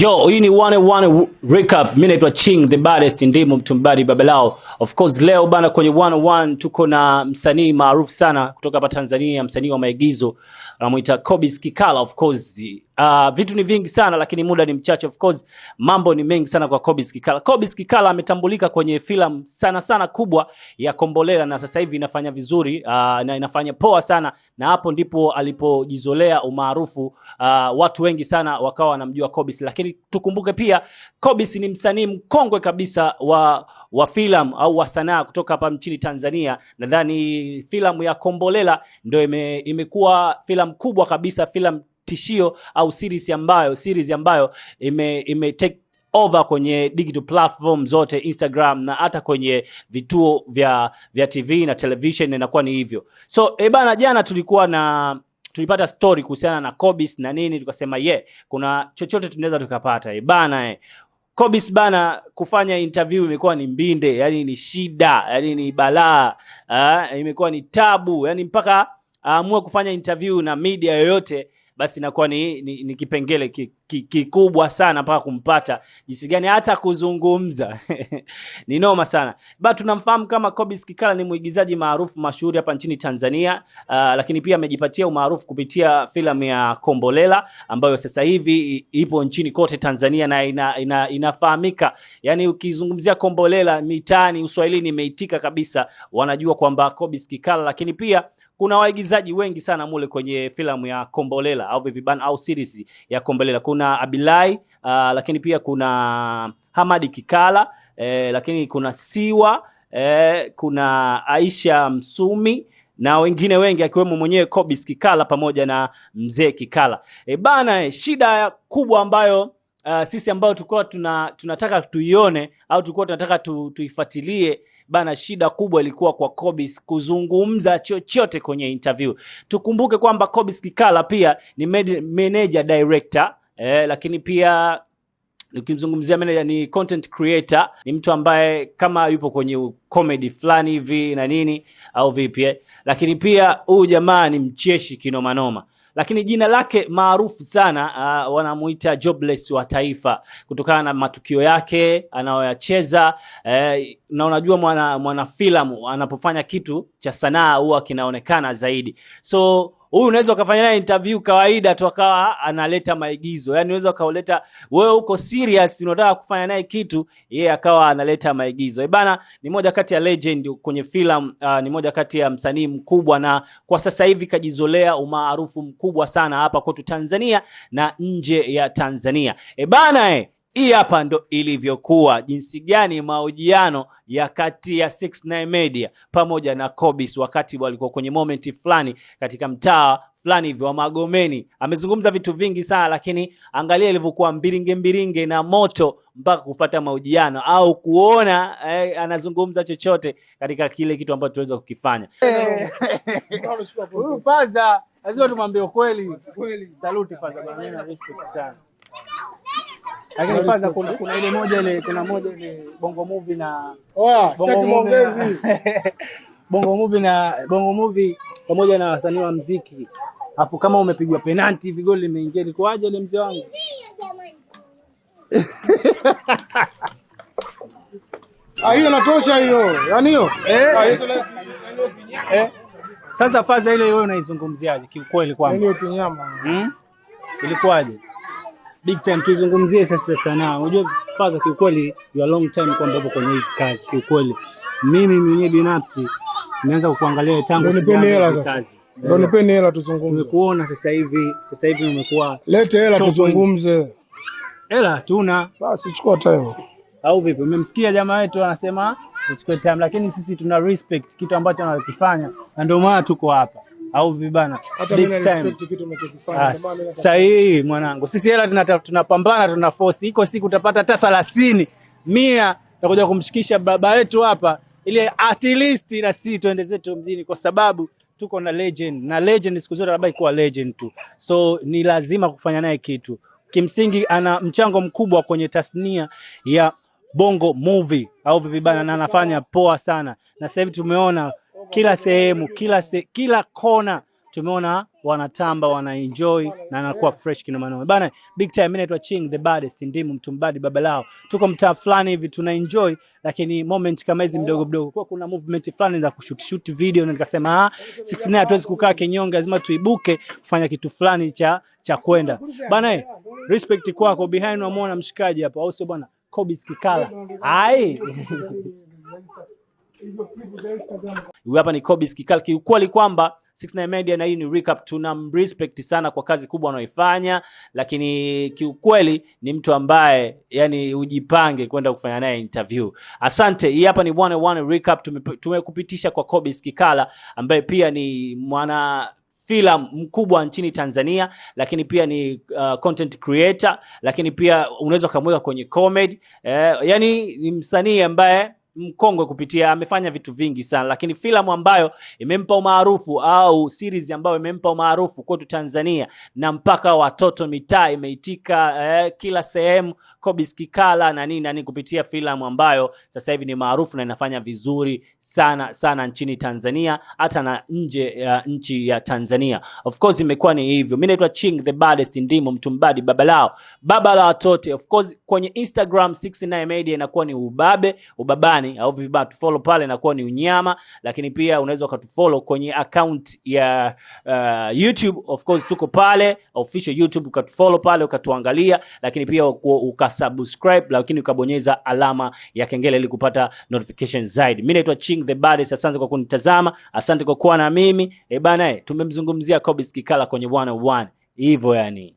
Yo, hii ni 101 recap. Mimi naitwa Ching the baddest, ndimo mtumbadi babalao. Of course leo bana kwenye 101 tuko na msanii maarufu sana kutoka hapa Tanzania, msanii wa maigizo anamuita Kobisi Kikala. Of course vitu ni vingi sana lakini muda ni mchache. Of course mambo ni mengi sana kwa Kobisi Kikala. Kobisi Kikala ametambulika kwenye filamu sana kubwa ya Kombolela na sasa hivi inafanya vizuri na inafanya poa sana, na hapo ndipo alipojizolea umaarufu. Watu wengi sana wakawa wanamjua Kobisi, lakini tukumbuke pia Kobisi ni msanii mkongwe kabisa wa filamu au wa sanaa kutoka hapa nchini Tanzania. Nadhani filamu ya Kombolela ndio imekuwa filamu kubwa kabisa, filamu tishio au series ambayo ime take over kwenye digital platform zote, Instagram na hata kwenye vituo vya TV na television, inakuwa ni hivyo. So bana, jana tulipata story kuhusiana na Kobisi na nini, tukasema kuna chochote tunaweza tukapata bana. Kobisi bana kufanya interview imekuwa ni mbinde, yani ni shida, yani ni balaa, imekuwa ni tabu, yani mpaka aamue kufanya interview na media yoyote basi inakuwa ni kipengele kikubwa sana mpaka kumpata jinsi gani hata kuzungumza. Ni noma sana. Tunamfahamu kama Kobisi Kikala ni mwigizaji maarufu mashuhuri hapa nchini Tanzania, lakini pia amejipatia umaarufu kupitia filamu ya Kombolela ambayo sasa hivi ipo nchini kote Tanzania na inafahamika. Yani ukizungumzia Kombolela mitaani Uswahilini imeitika kabisa, wanajua kwamba Kobisi Kikala. Lakini pia kuna waigizaji wengi sana mule kwenye filamu ya Kombolela au vipi bana, au series ya Kombolela. Kuna Abilai, lakini pia kuna Hamadi Kikala, lakini kuna Siwa, kuna Aisha Msumi na wengine wengi akiwemo mwenyewe Kobisi Kikala pamoja na mzee Kikala. Bana, shida kubwa ambayo sisi ambao tulikuwa tunataka tuione au tulikuwa tunataka tuifuatilie bana, shida kubwa ilikuwa kwa Kobisi kuzungumza chochote kwenye interview. Tukumbuke kwamba Kobisi Kikala pia ni manager director, lakini pia ukimzungumzia manager ni content creator, ni mtu ambaye kama yupo kwenye comedy fulani hivi na nini au vipi, lakini pia huyu jamaa ni mcheshi kinomanoma. Lakini jina lake maarufu sana, wanamuita Jobless wa taifa kutokana na matukio yake anayoyacheza, na unajua mwana filamu anapofanya kitu cha sanaa huwa kinaonekana zaidi. So huyu unaweza ukafanya naye interview kawaida tu akawa analeta maigizo. Yani unaweza ukauleta wewe uko serious unataka kufanya naye kitu, yeye akawa analeta maigizo. Bana, ni moja kati ya legend kwenye filamu, ni moja kati ya msanii mkubwa na kwa sasa hivi kajizolea umaarufu mkubwa sana hapa kwetu Tanzania na nje ya Tanzania. Bana, hii hapa ndo ilivyokuwa, jinsi gani mahojiano ya kati ya 69 Media pamoja na Kobisi wakati walikuwa kwenye moment fulani katika mtaa fulani hivyo wa Magomeni. Amezungumza vitu vingi sana, lakini angalia ilivyokuwa mbiringe na moto mpaka kupata mahojiano au kuona anazungumza chochote katika kile kitu ambacho tunaweza kukifanya. Huyu Faza lazima tumwambie ukweli. Salute Faza bwana, na respect sana. Lakini Faza kuna ile moja ile Bongo Movie na Bongo Movie pamoja na wasanii wa muziki. Afu kama umepigwa penalty hivi goli limeingia, ilikuwaje ile mzee wangu? Hiyo inatosha hiyo. Yaani hiyo. Sasa Faza ile wewe unaizungumziaje kiukweli kwamba? Hiyo kinyama. Ilikuwaje? Big time tuizungumzie sasa sana. Unajua Faza kiukweli you a long time kwamba uko kwenye hizi kazi kiukweli. Mimi mwenyewe binafsi nimeanza kukuangalia tangu kazi. Ndio nipeni hela tuzungumze. Tumekuona sasa hivi umekuwa. Lete hela tuzungumze. Hela hatuna. Basi chukua time. Au vipi? Umemsikia jamaa wetu anasema tuchukue time, lakini sisi tuna respect kitu ambacho anakifanya na ndio maana tuko hapa. Au vipi bana? Hata mimi na respect kitu unachokifanya. Sahihi mwanangu. Sisi hela tunapambana, tuna force. Iko siku utapata hata 30, 100 tutakuja kumshikisha baba wetu hapa ili at least na sisi tuende zetu mjini, kwa sababu tuko na legend, na legend siku zote labda ikuwa legend tu. So ni lazima kufanya naye kitu. Kimsingi ana mchango mkubwa kwenye tasnia ya Bongo Movie au vipi bana, na anafanya poa sana. Na sasa hivi tumeona kila sehemu, kila kona tumeona wanatamba, wana enjoy na anakuwa fresh kinoma noma. Bana, big time. Mimi naitwa Ching the baddest, ndimu mtumbadi baba lao. Tuko mtaa fulani hivi tuna enjoy, lakini moment kama hizi mdogo mdogo kwa kuna movement fulani za shoot video, na nikasema 69 hatuwezi kukaa kinyonge, lazima tuibuke kufanya kitu fulani cha kwenda. Bana, respect kwako behind, unamuona mshikaji hapo, au sio bwana? Kobisi Kikala. Ai. Huyu hapa ni Kobisi Kikala. Kiukweli kwamba 69 Media na hii ni recap, tunamrespect sana kwa kazi kubwa anayoifanya, lakini kiukweli ni mtu ambaye yani ujipange kwenda kufanya naye interview. Asante. Hii hapa ni 101 recap, tumekupitisha kwa Kobisi Kikala ambaye pia ni mwana filamu mkubwa nchini Tanzania, lakini pia ni content creator, lakini pia unaweza kumweka kwenye comedy. Yani ni msanii ambaye mkongwe kupitia, amefanya vitu vingi sana, lakini filamu ambayo imempa umaarufu au series ambayo imempa umaarufu kwetu Tanzania na mpaka watoto mitaa imeitika kila sehemu, Kobisi Kikala na nini kupitia filamu ambayo sasa hivi ni maarufu na inafanya vizuri sana sana nchini Tanzania, hata na nje ya nchi ya Tanzania. Of course imekuwa ni hivyo. Mimi naitwa Ching the baddest, ndimo mtumbadi baba lao, baba la watoto. Of course kwenye Instagram 69 Media inakuwa ni ubabani au vipi, tufollow pale inakuwa ni unyama, lakini pia unaweza ukatufollow kwenye account ya YouTube. Of course tuko pale official YouTube, ukatufollow pale ukatuangalia, lakini pia ukasubscribe, lakini ukabonyeza alama ya kengele ili kupata notification zaidi. Mimi naitwa Ching the baddest, asante kwa kunitazama, asante kwa kuwa na mimi. Bana, tumemzungumzia Kobisi Kikala kwenye 101 hivyo yani.